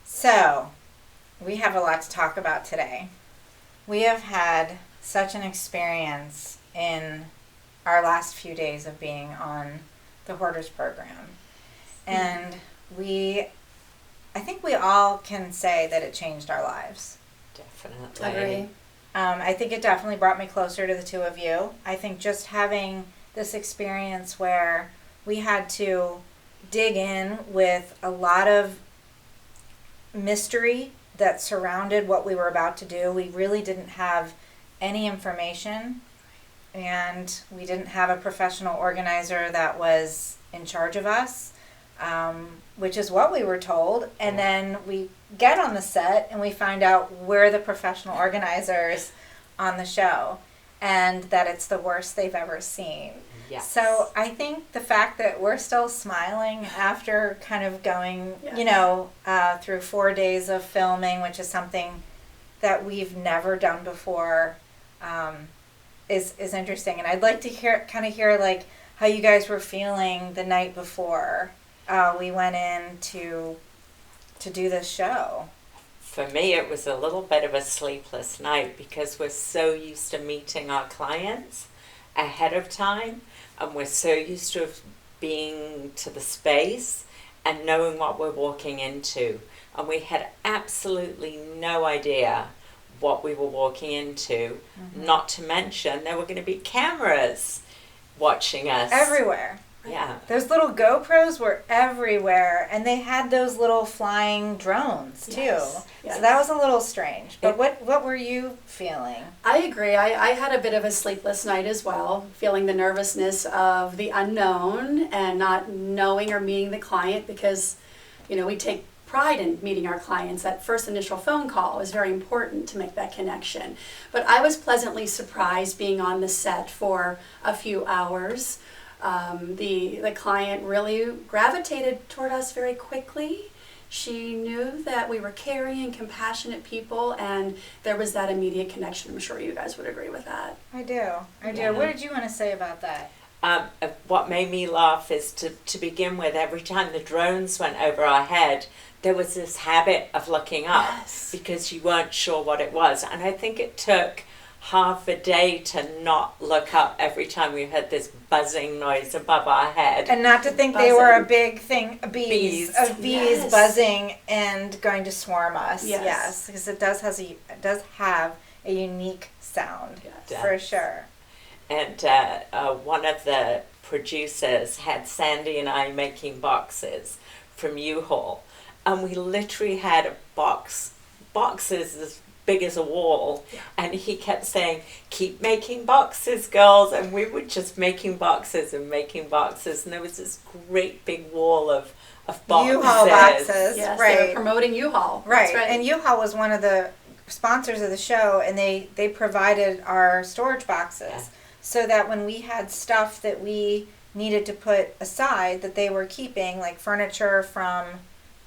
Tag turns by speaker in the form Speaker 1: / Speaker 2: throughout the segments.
Speaker 1: So, we have a lot to talk about today. We have had such an experience in our last few days of being on the Hoarders program. And I think we all can say that it changed our lives.
Speaker 2: Definitely.
Speaker 3: Agree.
Speaker 1: I think it definitely brought me closer to the two of you. I think just having this experience where we had to dig in with a lot of mystery that surrounded what we were about to do. We really didn't have any information, and we didn't have a professional organizer that was in charge of us, which is what we were told. And then we get on the set and we find out we're the professional organizers on the show, and that it's the worst they've ever seen.
Speaker 2: Yes.
Speaker 1: So I think the fact that we're still smiling after kind of going, through 4 days of filming, which is something that we've never done before, is interesting. And I'd like to hear like how you guys were feeling the night before we went in to do this show.
Speaker 2: For me, it was a little bit of a sleepless night because we're so used to meeting our clients ahead of time, and we're so used to being to the space and knowing what we're walking into. And we had absolutely no idea what we were walking into, not to mention there were going to be cameras watching us.
Speaker 1: Everywhere.
Speaker 2: Yeah.
Speaker 1: Those little GoPros were everywhere, and they had those little flying drones too.
Speaker 3: Yes.
Speaker 1: So that was a little strange. But what were you feeling?
Speaker 3: I agree. I had a bit of a sleepless night as well, feeling the nervousness of the unknown and not knowing or meeting the client because, we take pride in meeting our clients. That first initial phone call is very important to make that connection. But I was pleasantly surprised being on the set for a few hours. The client really gravitated toward us very quickly. She knew that we were caring and compassionate people, and there was that immediate connection. I'm sure you guys would agree with that.
Speaker 1: I do.
Speaker 2: Yeah.
Speaker 1: What did you want to say about that?
Speaker 2: What made me laugh is to begin with, every time the drones went over our head, there was this habit of looking up because you weren't sure what it was. And I think it took half a day to not look up every time we heard this buzzing noise above our head.
Speaker 1: And not to think they were a big thing, bees
Speaker 3: Yes.
Speaker 1: buzzing and going to swarm us.
Speaker 3: Yes.
Speaker 1: Because it does have a unique sound,
Speaker 3: Yes.
Speaker 1: for sure.
Speaker 2: And one of the producers had Sandy and I making boxes from U-Haul. And we literally had boxes as big as a wall.
Speaker 3: Yeah.
Speaker 2: And he kept saying, keep making boxes, girls. And we were just making boxes. And there was this great big wall of boxes.
Speaker 1: U-Haul boxes.
Speaker 3: Yes,
Speaker 1: right.
Speaker 3: they were promoting U-Haul.
Speaker 1: Right.
Speaker 3: That's right.
Speaker 1: And U-Haul was one of the sponsors of the show, and they provided our storage boxes.
Speaker 2: Yeah.
Speaker 1: So that when we had stuff that we needed to put aside that they were keeping, like furniture from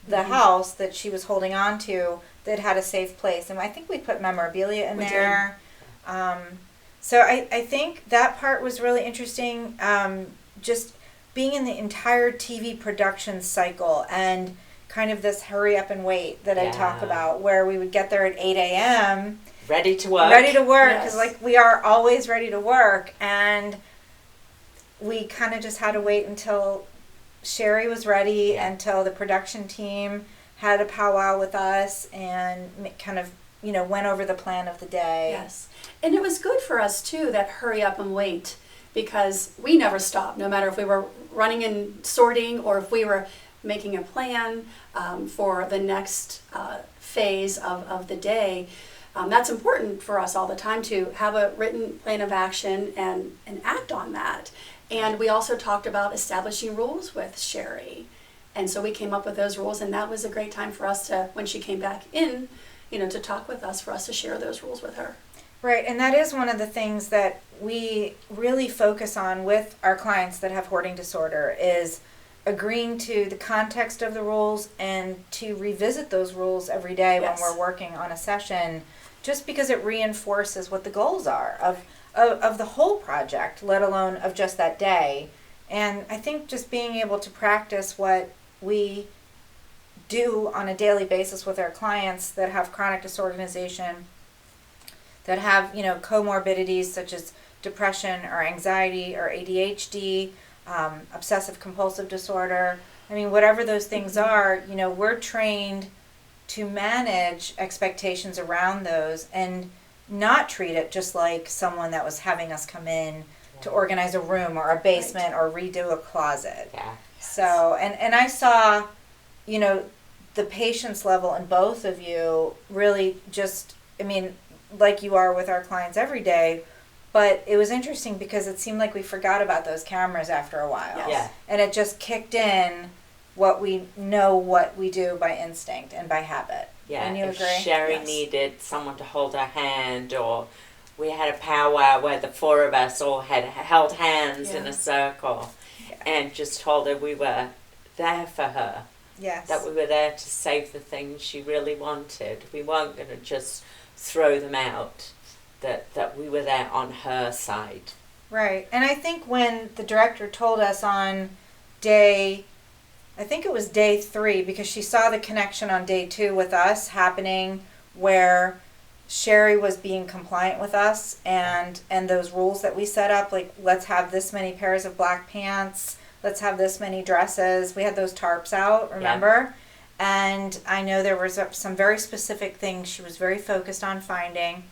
Speaker 1: the house that she was holding on to, that had a safe place. And I think we put memorabilia in there. So I think that part was really interesting. Just being in the entire TV production cycle and kind of this hurry up and wait that I talk about, where we would get there at 8 a.m.
Speaker 2: Ready to work.
Speaker 1: Because we are always ready to work, and we kind of just had to wait until Ceri was ready, until the production team had a powwow with us and kind of, went over the plan of the day.
Speaker 3: Yes. And it was good for us, too, that hurry up and wait, because we never stopped, no matter if we were running and sorting or if we were making a plan for the next phase of the day. That's important for us all the time, to have a written plan of action and act on that. And we also talked about establishing rules with Ceri. And so we came up with those rules, and that was a great time for us to, when she came back in, to talk with us, for us to share those rules with her.
Speaker 1: Right, and that is one of the things that we really focus on with our clients that have hoarding disorder, is agreeing to the context of the rules and to revisit those rules every day when we're working on a session, just because it reinforces what the goals are of the whole project, let alone of just that day. And I think just being able to practice what we do on a daily basis with our clients that have chronic disorganization, that have, comorbidities such as depression or anxiety or ADHD, obsessive compulsive disorder. I mean, whatever those things are, we're trained to manage expectations around those and not treat it just like someone that was having us come in to organize a room or a basement or redo a closet.
Speaker 2: Yeah.
Speaker 1: So, and I saw, the patience level in both of you really just, like you are with our clients every day, but it was interesting because it seemed like we forgot about those cameras after a while.
Speaker 3: Yes.
Speaker 2: Yeah.
Speaker 1: And it just kicked in what we do by instinct and by habit.
Speaker 2: Yeah,
Speaker 1: And you
Speaker 2: if
Speaker 1: agree?
Speaker 2: Ceri
Speaker 3: Yes.
Speaker 2: needed someone to hold her hand, or we had a powwow where the four of us all had held hands in
Speaker 3: Yeah.
Speaker 2: a circle and just told her we were there for her,
Speaker 1: Yes.
Speaker 2: that we were there to save the things she really wanted. We weren't going to just throw them out, that we were there on her side.
Speaker 1: Right. And I think when the director told us on day 3, because she saw the connection on day 2 with us happening where Ceri was being compliant with us and those rules that we set up, like let's have this many pairs of black pants, let's have this many dresses. We had those tarps out, remember? And I know there was some very specific things she was very focused on finding,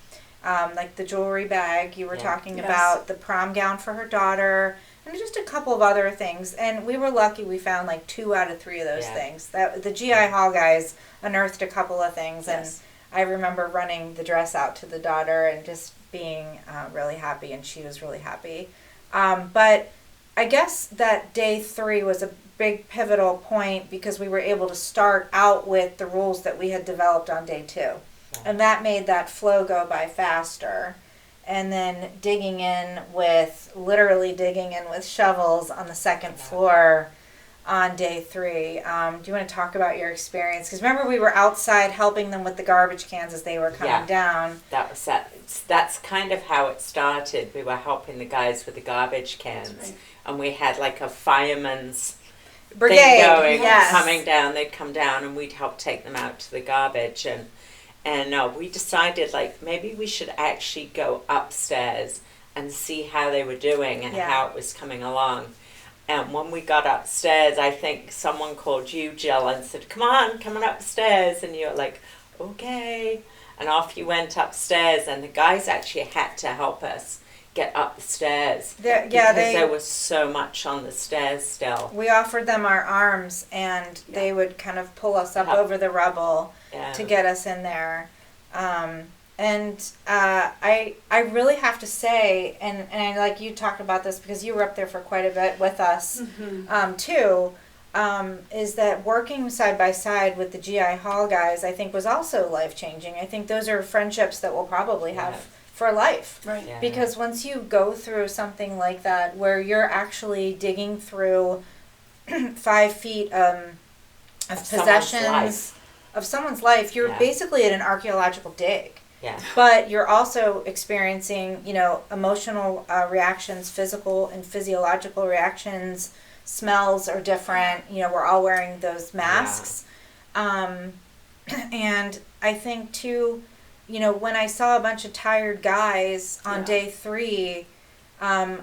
Speaker 1: like the jewelry bag you were talking
Speaker 3: Yes.
Speaker 1: about, the prom gown for her daughter, and just a couple of other things. And we were lucky we found like 2 out of 3 of those things. That the GI Hall guys unearthed a couple of things,
Speaker 3: Yes.
Speaker 1: and I remember running the dress out to the daughter and just being really happy, and she was really happy. But I guess that day 3 was a big pivotal point because we were able to start out with the rules that we had developed on day 2. And that made that flow go by faster. And then literally digging in with shovels on the second floor on day 3. Do you want to talk about your experience? Because remember, we were outside helping them with the garbage cans as they were coming down.
Speaker 2: That's kind of how it started. We were helping the guys with the garbage cans.
Speaker 3: Right.
Speaker 2: And we had like a fireman's
Speaker 1: Brigade,
Speaker 2: thing going,
Speaker 1: yes.
Speaker 2: coming down. They'd come down and we'd help take them out to the garbage. And we decided like maybe we should actually go upstairs and see how they were doing and how it was coming along. And when we got upstairs, I think someone called you, Jill, and said, come on upstairs. And you're like, okay. And off you went upstairs, and the guys actually had to help us get up the stairs. Because there was so much on the stairs still.
Speaker 1: We offered them our arms, and they would kind of pull us up over the rubble to get us in there. I really have to say, and I like you talked about this because you were up there for quite a bit with us too, is that working side by side with the GI Hall guys, I think was also life-changing. I think those are friendships that we'll probably have for life.
Speaker 3: Right.
Speaker 2: Yeah.
Speaker 1: Because once you go through something like that where you're actually digging through 5 feet of possessions of someone's life, you're basically at an archaeological dig.
Speaker 2: Yeah.
Speaker 1: But you're also experiencing, emotional reactions, physical and physiological reactions. Smells are different. We're all wearing those masks. And I think, too, when I saw a bunch of tired guys on day 3,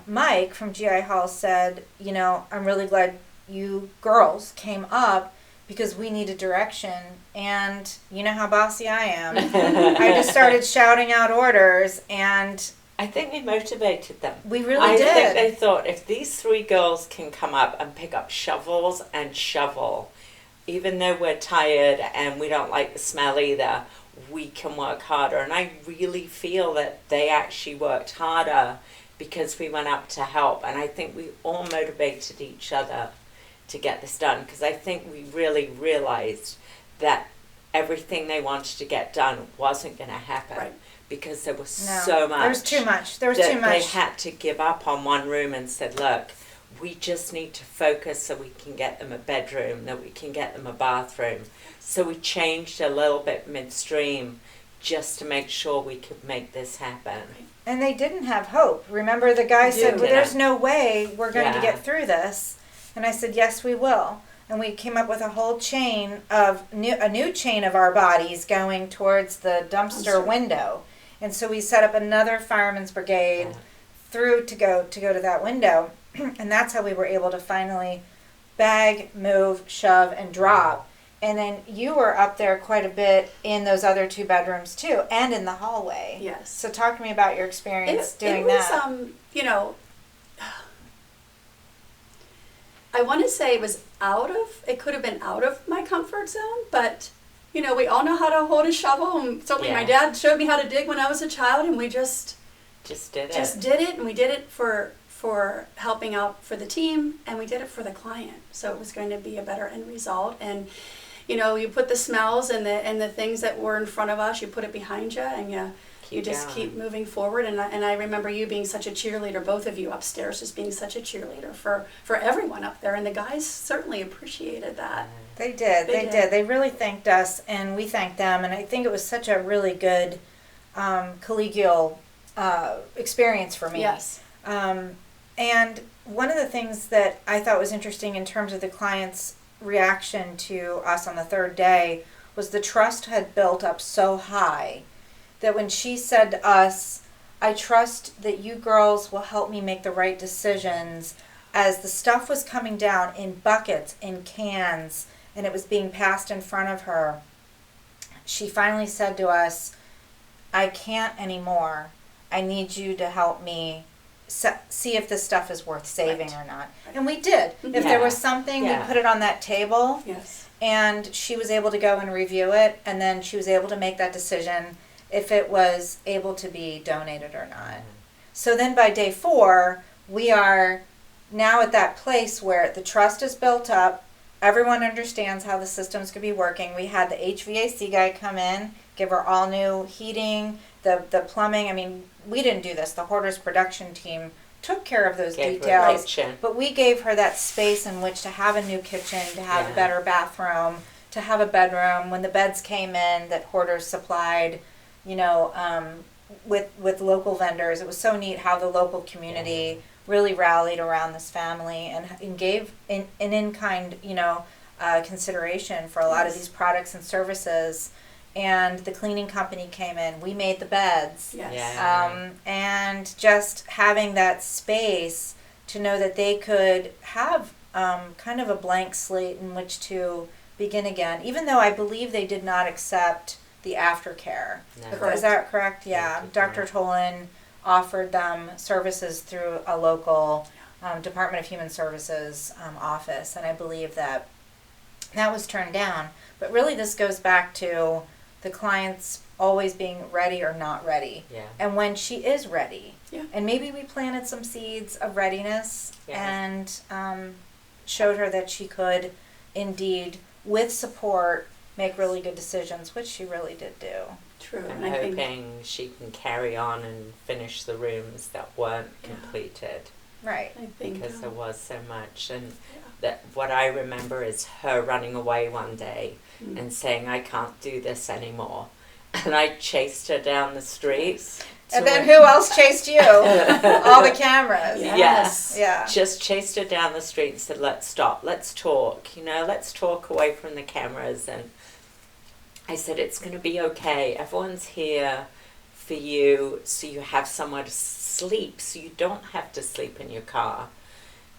Speaker 1: Mike from GI Hall said, I'm really glad you girls came up because we needed direction, and you know how bossy I am. I just started shouting out orders, and
Speaker 2: I think we motivated them.
Speaker 1: we really
Speaker 2: I
Speaker 1: did.
Speaker 2: think they thought if these 3 girls can come up and pick up shovels and shovel, even though we're tired and we don't like the smell either, we can work harder. And I really feel that they actually worked harder because we went up to help. And I think we all motivated each other to get this done, because I think we really realized that everything they wanted to get done wasn't going to happen.
Speaker 3: Right.
Speaker 2: Because there was so much.
Speaker 1: There was too much. There was
Speaker 2: that
Speaker 1: too much.
Speaker 2: They had to give up on one room and said, look, we just need to focus so we can get them a bedroom, that we can get them a bathroom. So we changed a little bit midstream just to make sure we could make this happen.
Speaker 1: And they didn't have hope. Remember, the guy said, well, there's no way we're going to get through this. And I said, yes, we will. and we came up with a whole chain of a new chain of our bodies going towards the dumpster window. And so we set up another fireman's brigade through to go to that window. And that's how we were able to finally bag, move, shove, and drop. And then you were up there quite a bit in those other 2 bedrooms too, and in the hallway.
Speaker 3: Yes.
Speaker 1: So talk to me about your experience doing
Speaker 3: it was,
Speaker 1: that.
Speaker 3: you know, I want to say it could have been out of my comfort zone, but, you know, we all know how to hold a shovel, and certainly my dad showed me how to dig when I was a child, and we just did it, and we did it for helping out for the team, and we did it for the client, so it was going to be a better end result. And you know, you put the smells and the things that were in front of us, you put it behind you, and you just keep moving forward. And I remember you being such a cheerleader, both of you upstairs, just being such a cheerleader for everyone up there, and the guys certainly appreciated that.
Speaker 1: They did. They did. They really thanked us, and we thanked them. And I think it was such a really good collegial experience for me.
Speaker 3: Yes.
Speaker 1: And one of the things that I thought was interesting in terms of the client's reaction to us on the 3rd day was the trust had built up so high that when she said to us, I trust that you girls will help me make the right decisions, as the stuff was coming down in buckets, in cans, and it was being passed in front of her, she finally said to us, I can't anymore. I need you to help me see if this stuff is worth saving or not. And we did. If there was something, we put it on that table.
Speaker 3: Yes.
Speaker 1: And she was able to go and review it, and then she was able to make that decision if it was able to be donated or not. So then by day 4, we are now at that place where the trust is built up. Everyone understands how the system's going to be working. We had the HVAC guy come in, give her all new heating, the plumbing. I mean, we didn't do this. The Hoarders production team took care of those details. But we gave her that space in which to have a new kitchen, to have a better bathroom, to have a bedroom. When the beds came in that Hoarders supplied, you know, with local vendors, it was so neat how the local community really rallied around this family and gave an in-kind, you know, consideration for a lot of these products and services. And the cleaning company came in. We made the beds. And just having that space to know that they could have kind of a blank slate in which to begin again, even though I believe they did not accept the aftercare. No. Is that correct? Yeah. Dr. Tolan offered them services through a local Department of Human Services office, and I believe that was turned down. But really this goes back to the clients always being ready or not ready. And when she is ready. And maybe we planted some seeds of readiness and showed her that she could indeed, with support, make really good decisions, which she really did do.
Speaker 3: True.
Speaker 2: I'm hoping she can carry on and finish the rooms that weren't completed.
Speaker 1: Right.
Speaker 2: Because there was so much. And that what I remember is her running away one day and saying, I can't do this anymore. And I chased her down the street.
Speaker 1: And then who else chased you? All the cameras.
Speaker 2: Yes. Yeah. Just chased her down the street and said, let's stop. Let's talk. You know, let's talk away from the cameras. And I said, it's going to be okay. Everyone's here for you, so you have somewhere to sleep, so you don't have to sleep in your car.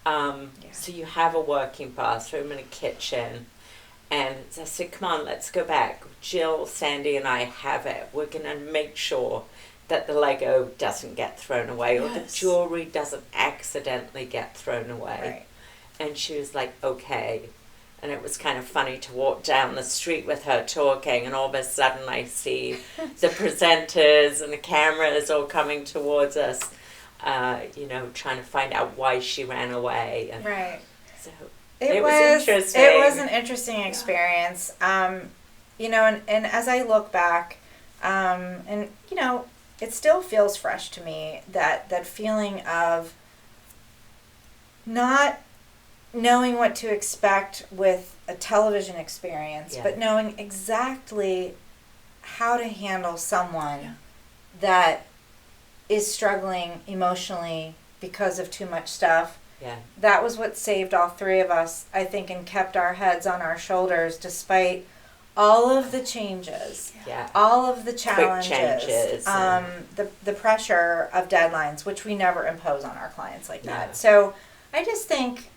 Speaker 2: So you have a working bathroom and a kitchen. And I said, come on, let's go back. Jill, Sandy, and I have it. We're going to make sure that the Lego doesn't get thrown away or the jewelry doesn't accidentally get thrown away. And she was like, okay. And it was kind of funny to walk down the street with her talking, and all of a sudden I see the presenters and the cameras all coming towards us, you know, trying to find out why she ran away. And so it was interesting.
Speaker 1: It was an interesting experience. You know, and as I look back, and, you know, it still feels fresh to me, that feeling of not knowing what to expect with a television experience, but knowing exactly how to handle someone that is struggling emotionally because of too much stuff,
Speaker 2: Yeah.
Speaker 1: that was what saved all three of us, I think, and kept our heads on our shoulders despite all of the changes,
Speaker 2: Yeah.
Speaker 1: all of the challenges,
Speaker 2: changes,
Speaker 1: the pressure of deadlines, which we never impose on our clients like
Speaker 2: No.
Speaker 1: that. So I just think,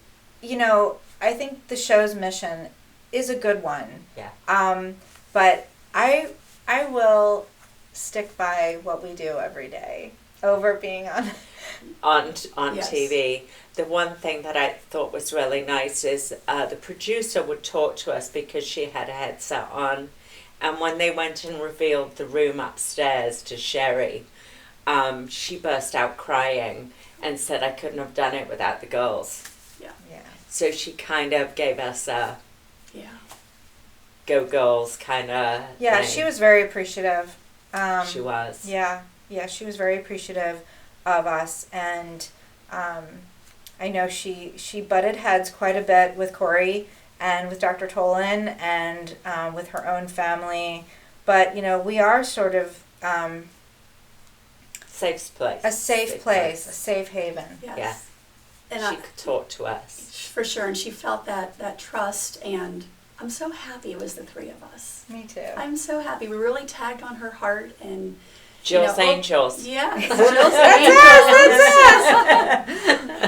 Speaker 1: I think the show's mission is a good one.
Speaker 2: Yeah.
Speaker 1: But I will stick by what we do every day over being on
Speaker 2: on
Speaker 3: Yes.
Speaker 2: TV. The one thing that I thought was really nice is the producer would talk to us because she had a headset on, and when they went and revealed the room upstairs to Ceri, she burst out crying and said, "I couldn't have done it without the girls."
Speaker 1: Yeah.
Speaker 2: So she kind of gave us a
Speaker 3: Yeah.
Speaker 2: go girls kind of
Speaker 1: Yeah,
Speaker 2: thing.
Speaker 1: she was very appreciative.
Speaker 2: She was.
Speaker 1: Yeah, she was very appreciative of us, and I know she butted heads quite a bit with Corey and with Dr. Tolan and with her own family, but we are sort of
Speaker 2: Safe place.
Speaker 1: a safe place, a safe haven.
Speaker 3: Yes.
Speaker 2: Yeah.
Speaker 3: And
Speaker 2: She could talk to us.
Speaker 3: for sure, and she felt that trust, and I'm so happy it was the three of us.
Speaker 1: Me too.
Speaker 3: I'm so happy. We really tagged on her heart, and
Speaker 2: Jill's
Speaker 3: you know,
Speaker 2: Angels.
Speaker 3: yes,
Speaker 1: That's us.